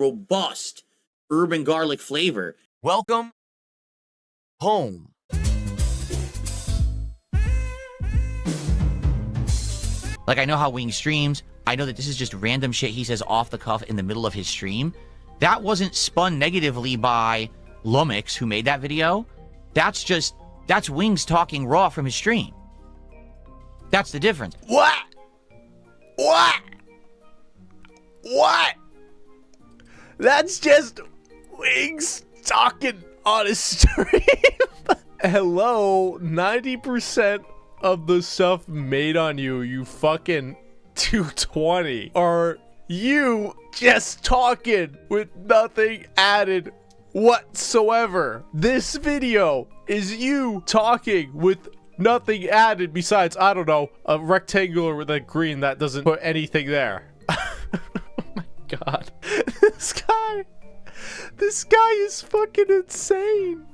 robust urban garlic flavor. Welcome home. Like, I know how Wing streams. I know that this is just random shit he says off the cuff in the middle of his stream. That wasn't spun negatively by Lumix, who made that video. That's Wings talking raw from his stream. That's the difference. What? That's just Wings talking on his stream. Hello, 90% of the stuff made on you, you fucking 220, are you just talking with nothing added whatsoever. This video is you talking with nothing added besides, I don't know, a rectangular with a green that doesn't put anything there. Oh my god. This guy is fucking insane.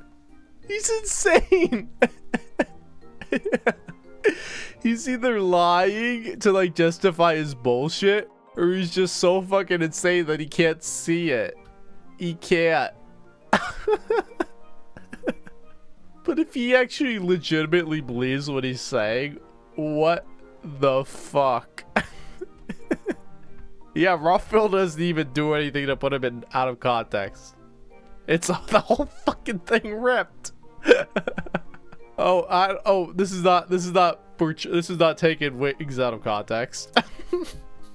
He's insane. He's either lying to like justify his bullshit, or he's just so fucking insane that he can't see it. He can't. But if he actually legitimately believes what he's saying, what the fuck? Yeah, Ruffle doesn't even do anything to put him in out of context. It's the whole fucking thing ripped. This is not taking Wings out of context.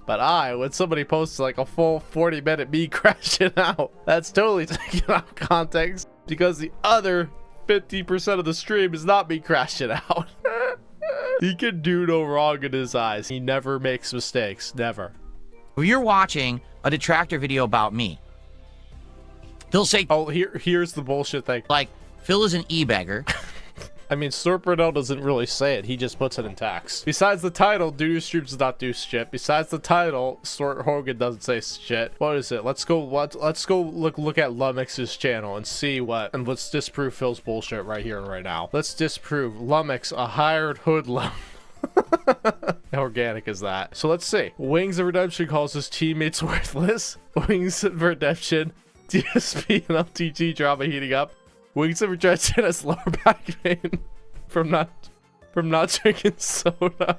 But when somebody posts like a full 40-minute me crashing out, that's totally taken out of context, because the other 50% of the stream is not me crashing out. He can do no wrong in his eyes. He never makes mistakes. Never. When you're watching a detractor video about me, they'll say, oh, here's the bullshit thing. Like, Phil is an e-bagger. I mean, Sorpernell doesn't really say it. He just puts it in text. Besides the title, Doo Streams does not do shit. Besides the title, Sort Hogan doesn't say shit. What is it? Let's go look at Lumix's channel and see what, and let's disprove Phil's bullshit right here and right now. Let's disprove Lumix, a hired hoodlum. How organic is that? So let's see. Wings of Redemption calls his teammates worthless. Wings of Redemption, DSP and LTG drama heating up. Wings of Redemption has lower back pain from not drinking soda.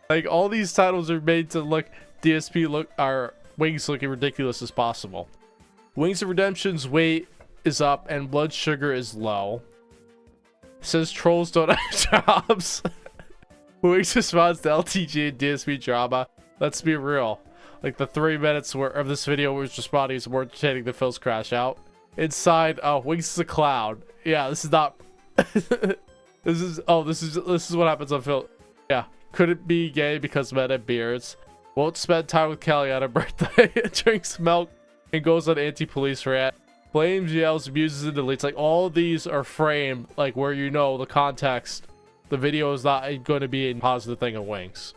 Like, all these titles are made to look Wings looking ridiculous as possible. Wings of Redemption's weight is up and blood sugar is low. Says trolls don't have jobs. Wings responds to LTG and DSP drama. Let's be real. Like, the 3 minutes of this video was responding is more entertaining than Phil's crash out. Inside, Wings is a clown. Yeah, this is not. This is what happens on Phil. Yeah, couldn't be gay because men have beards. Won't spend time with Kelly on her birthday. Drinks milk and goes on anti-police rant. Blames, yells, abuses, and deletes. Like, all of these are framed like where you know the context. The video is not going to be a positive thing of Wings.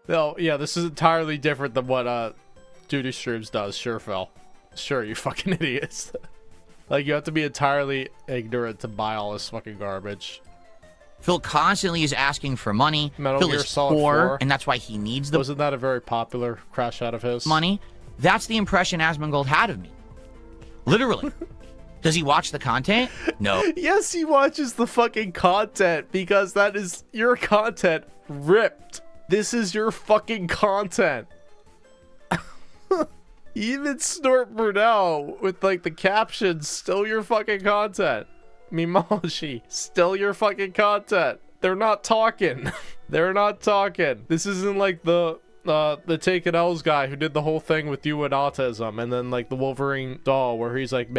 No, yeah, this is entirely different than what Duty Streams does. Sure, Phil. Sure, you fucking idiots. Like, you have to be entirely ignorant to buy all this fucking garbage. Phil constantly is asking for money. Metal Phil Gear is Solid poor, 4. and that's why he needs the Wasn't that a very popular crash out of his? money. That's the impression Asmongold had of me. Literally. Does he watch the content? No. Yes, he watches the fucking content, because that is your content ripped. This is your fucking content. Even Snort Brunel with like the captions, still your fucking content. Mimoshi, still your fucking content. They're not talking. They're not talking. This isn't like the Taken L's guy who did the whole thing with you and autism, and then like the Wolverine doll where he's like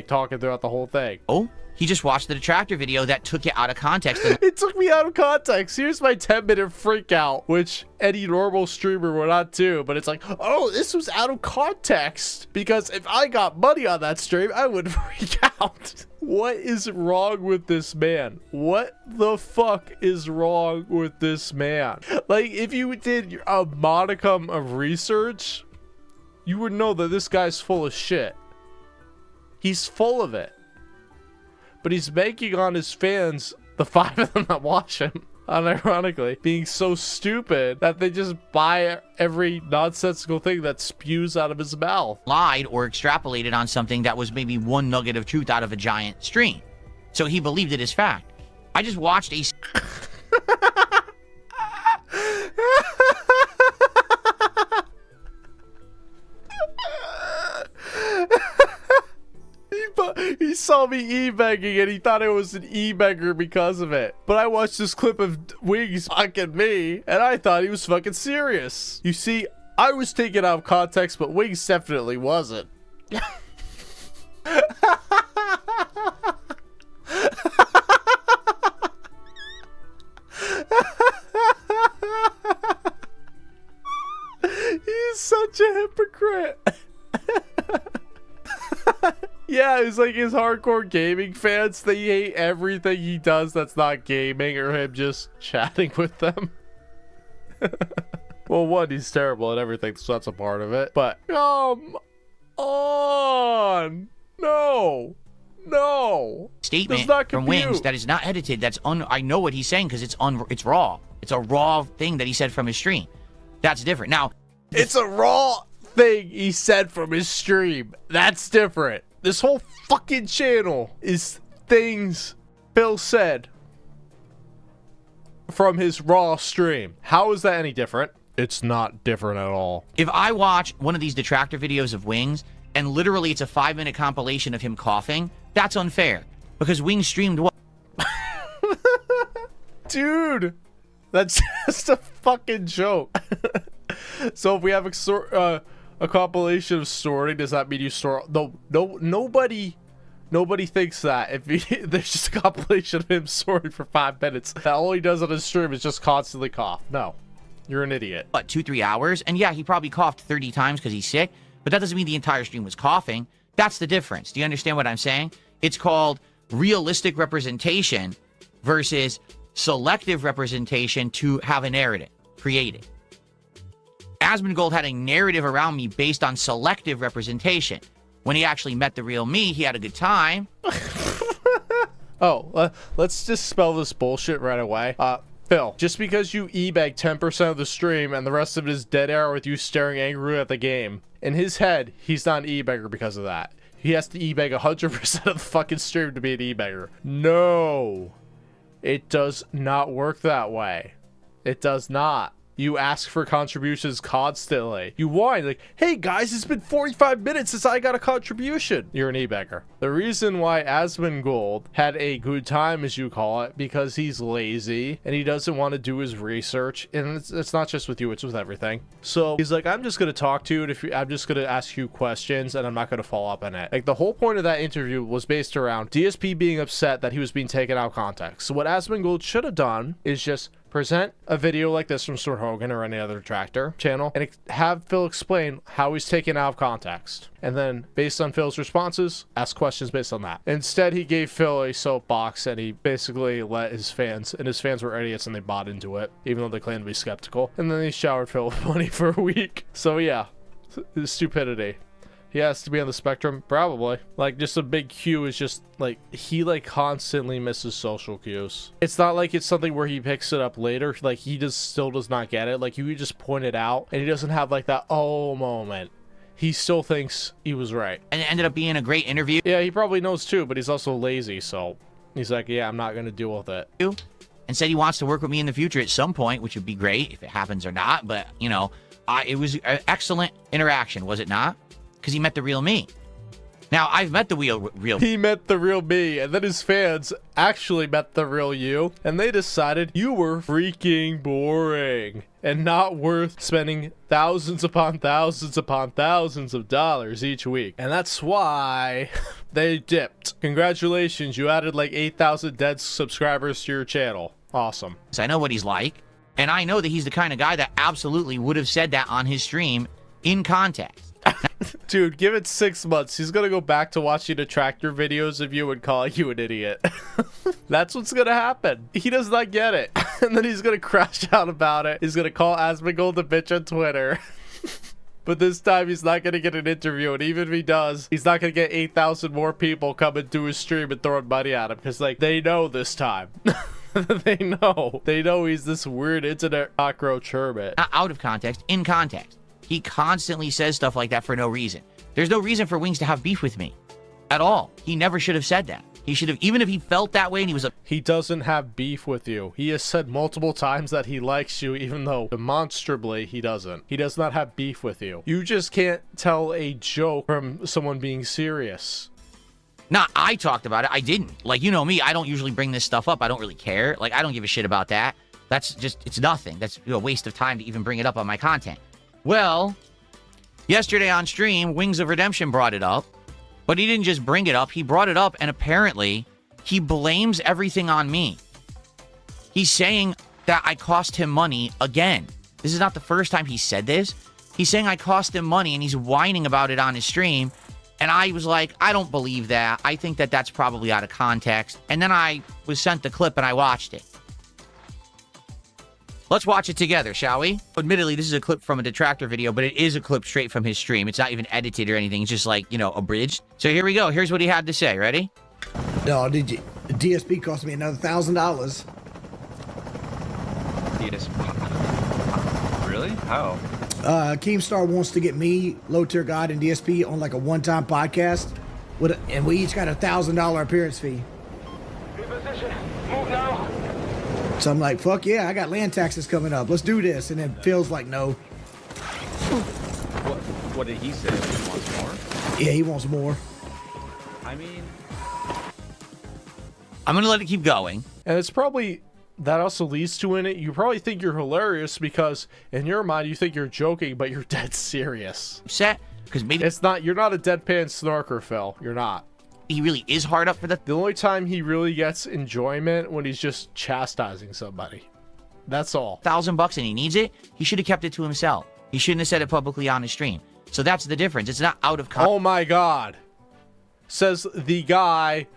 talking throughout the whole thing. Oh, he just watched the detractor video that took it out of context. It took me out of context. Here's my 10-minute freak out, which any normal streamer would not do, but it's like, oh, this was out of context, because if I got money on that stream, I would freak out. What is wrong with this man? What the fuck is wrong with this man? Like, if you did a modicum of research, you would know that this guy's full of shit. He's full of it. But he's banking on his fans, the 5 of them that watch him, unironically, being so stupid that they just buy every nonsensical thing that spews out of his mouth. Lied or extrapolated on something that was maybe one nugget of truth out of a giant stream. So he believed it as fact. I just watched a... He saw me e-begging and he thought I was an e-beggar because of it. But I watched this clip of Wings fucking me and I thought he was fucking serious. You see, I was taken out of context, but Wings definitely wasn't. He's such a hypocrite. Yeah, it's like his hardcore gaming fans, they hate everything he does that's not gaming or him just chatting with them. Well, one, he's terrible at everything, so that's a part of it. But come on. No. Statement from Wings that is not edited. That's I know what he's saying because it's raw. It's a raw thing that he said from his stream. That's different. Now, it's a raw thing he said from his stream. That's different. This whole fucking channel is things Phil said from his raw stream. How is that any different? It's not different at all. If I watch one of these detractor videos of Wings and literally it's a 5-minute compilation of him coughing, that's unfair because Wings streamed what? Dude, that's just a fucking joke. So if we have a compilation of sorting, does that mean you store? No, nobody thinks that. If there's just a compilation of him sorting for 5 minutes, that all he does on his stream is just constantly cough. No, you're an idiot. What, 2-3 hours? And yeah, he probably coughed 30 times because he's sick, but that doesn't mean the entire stream was coughing. That's the difference. Do you understand what I'm saying? It's called realistic representation versus selective representation to have a narrative created. Asmongold had a narrative around me based on selective representation. When he actually met the real me, he had a good time. Oh, let's just spell this bullshit right away. Phil, just because you e-bag 10% of the stream and the rest of it is dead air with you staring angrily at the game, in his head, he's not an e-bagger because of that. He has to e-bag 100% of the fucking stream to be an e-bagger. No, it does not work that way. It does not. You ask for contributions constantly. You whine like, hey guys, it's been 45 minutes since I got a contribution. You're an e-bagger. The reason why Asmongold had a good time, as you call it, because he's lazy and he doesn't want to do his research. And it's not just with you, it's with everything. So he's like, I'm just going to talk to you. And I'm just going to ask you questions and I'm not going to follow up on it. Like the whole point of that interview was based around DSP being upset that he was being taken out of context. So what Asmongold should have done is just present a video like this from Stuart Hogan or any other detractor channel and have Phil explain how he's taken out of context. And then based on Phil's responses, ask questions based on that. Instead, he gave Phil a soapbox and he basically let his fans, and his fans were idiots and they bought into it, even though they claimed to be skeptical. And then he showered Phil with money for a week. So yeah, stupidity. He has to be on the spectrum, probably. Like, just a big cue is just, like, he, like, constantly misses social cues. It's not like it's something where he picks it up later. Like, he just still does not get it. Like, you just point it out, and he doesn't have, like, that oh moment. He still thinks he was right. And it ended up being a great interview. Yeah, he probably knows, too, but he's also lazy, so he's like, yeah, I'm not going to deal with it. And said he wants to work with me in the future at some point, which would be great if it happens or not. But, you know, it was an excellent interaction, was it not? Because he met the real me. Now, I've met the real He met the real me, and then his fans actually met the real you, and they decided you were freaking boring and not worth spending thousands upon thousands upon thousands of dollars each week. And that's why they dipped. Congratulations, you added like 8,000 dead subscribers to your channel. Awesome. I know what he's like, and I know that he's the kind of guy that absolutely would have said that on his stream in context. Dude, give it 6 months. He's gonna go back to watching detractor videos of you and calling you an idiot. That's what's gonna happen. He does not get it. And then he's gonna crash out about it. He's gonna call Asmongold a bitch on Twitter. But this time he's not gonna get an interview. And even if he does, he's not gonna get 8,000 more people coming to his stream and throwing money at him. Because, like, they know this time. They know. They know he's this weird internet cockroach hermit. Not out of context, in context. He constantly says stuff like that for no reason. There's no reason for Wings to have beef with me at all. He never should have said that. He should have, even if he felt that way and he was a... He doesn't have beef with you. He has said multiple times that he likes you, even though demonstrably he doesn't. He does not have beef with you. You just can't tell a joke from someone being serious. Nah, I talked about it. I didn't. Like, you know me, I don't usually bring this stuff up. I don't really care. Like, I don't give a shit about that. That's just, it's nothing. That's a waste of time to even bring it up on my content. Well, yesterday on stream, Wings of Redemption brought it up. But he didn't just bring it up. He brought it up, and apparently, he blames everything on me. He's saying that I cost him money again. This is not the first time he said this. He's saying I cost him money, and he's whining about it on his stream. And I was like, I don't believe that. I think that that's probably out of context. And then I was sent the clip, and I watched it. Let's watch it together, shall we? Admittedly, this is a clip from a detractor video, but it is a clip straight from his stream. It's not even edited or anything. It's just like, you know, abridged. So here we go. Here's what he had to say. Ready? No, did you? DSP cost me another $1,000. DSP? Really? How? Keemstar wants to get me, Low Tier God, and DSP on like a one-time podcast, and we each got a $1,000 appearance fee. In position. Move now. So I'm like, fuck yeah, I got land taxes coming up. Let's do this. And then Phil's like, no. What did he say? He wants more? Yeah, he wants more. I mean... I'm going to let it keep going. And it's probably, that also leads to in it, you probably think you're hilarious because in your mind you think you're joking, but you're dead serious. Upset because maybe It's not, you're not a deadpan snarker, Phil. You're not. he really is hard up for the... The only time he really gets enjoyment when he's just chastising somebody. That's all. $1,000 and he needs it, he should have kept it to himself. He shouldn't have said it publicly on his stream. So that's the difference. It's not out of context. Oh my god. Says the guy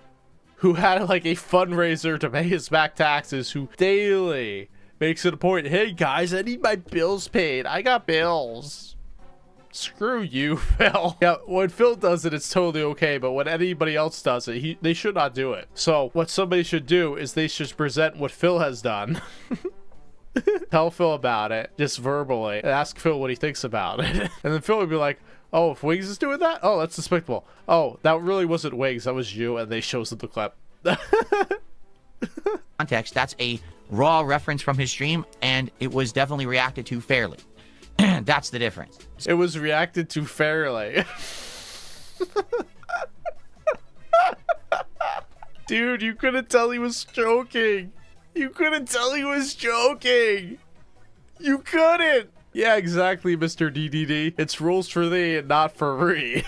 who had like a fundraiser to pay his back taxes, who daily makes it a point, hey guys, I need my bills paid. I got bills. Screw you, Phil. Yeah, when Phil does it, it's totally okay, but when anybody else does it, they should not do it. So what somebody should do is they should present what Phil has done. Tell Phil about it, just verbally, and ask Phil what he thinks about it. And then Phil would be like, oh, if Wings is doing that? Oh, that's despicable. Oh, that really wasn't Wings, that was you, and they shows them the clip. Context, that's a raw reference from his stream, and it was definitely reacted to fairly. That's the difference. It was reacted to fairly. Dude, you couldn't tell he was joking. You couldn't tell he was joking. You couldn't. Yeah, exactly, Mr. DDD. It's rules for thee and not for re.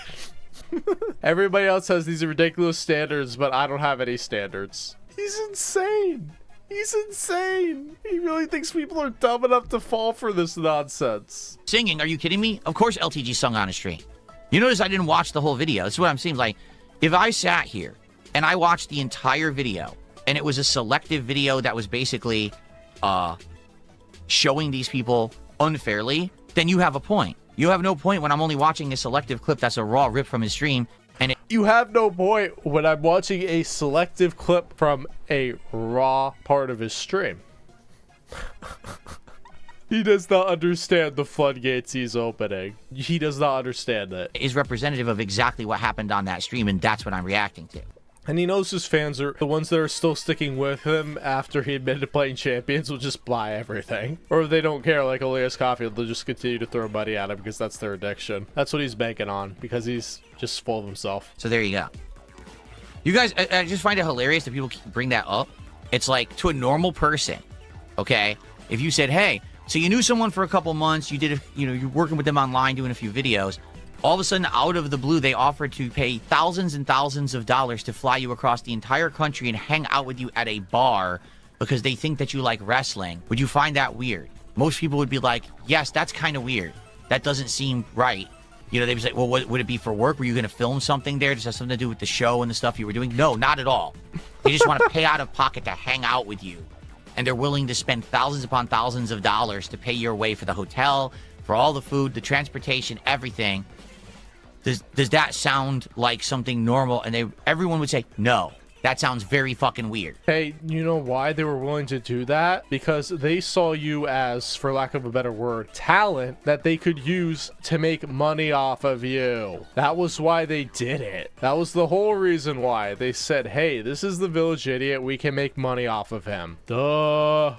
Everybody else has these ridiculous standards, but I don't have any standards. He's insane. He's insane. He really thinks people are dumb enough to fall for this nonsense. Singing, are you kidding me? Of course LTG sung on a stream. You notice I didn't watch the whole video. That's what I'm saying. Like, if I sat here and I watched the entire video, and it was a selective video that was basically showing these people unfairly, then you have a point. You have no point when I'm only watching a selective clip that's a raw rip from his stream. And you have no point when I'm watching a selective clip from a raw part of his stream. He does not understand the floodgates he's opening. He does not understand it. is representative of exactly what happened on that stream, and that's what I'm reacting to. And he knows his fans are the ones that are still sticking with him after he admitted to playing champions will just buy everything. Or if they don't care, like Elias Coffee, they'll just continue to throw money at him because that's their addiction. That's what he's banking on, because he's just full of himself. So there you go. You guys, I just find it hilarious that people bring that up. It's like, to a normal person, okay, if you said, hey, so you knew someone for a couple months, you did, you're working with them online, doing a few videos, all of a sudden, out of the blue, they offered to pay thousands and thousands of dollars to fly you across the entire country and hang out with you at a bar because they think that you like wrestling. Would you find that weird? Most people would be like, yes, that's kind of weird. That doesn't seem right. They'd be like, well, would it be for work? Were you going to film something there? Does that have something to do with the show and the stuff you were doing? No, not at all. They just want to pay out of pocket to hang out with you. And they're willing to spend thousands upon thousands of dollars to pay your way for the hotel, for all the food, the transportation, everything. Does that sound like something normal? And everyone would say, no. That sounds very fucking weird. Hey, you know why they were willing to do that? Because they saw you as, for lack of a better word, talent that they could use to make money off of you. That was why they did it. That was the whole reason why. They said, hey, this is the village idiot. We can make money off of him. Duh.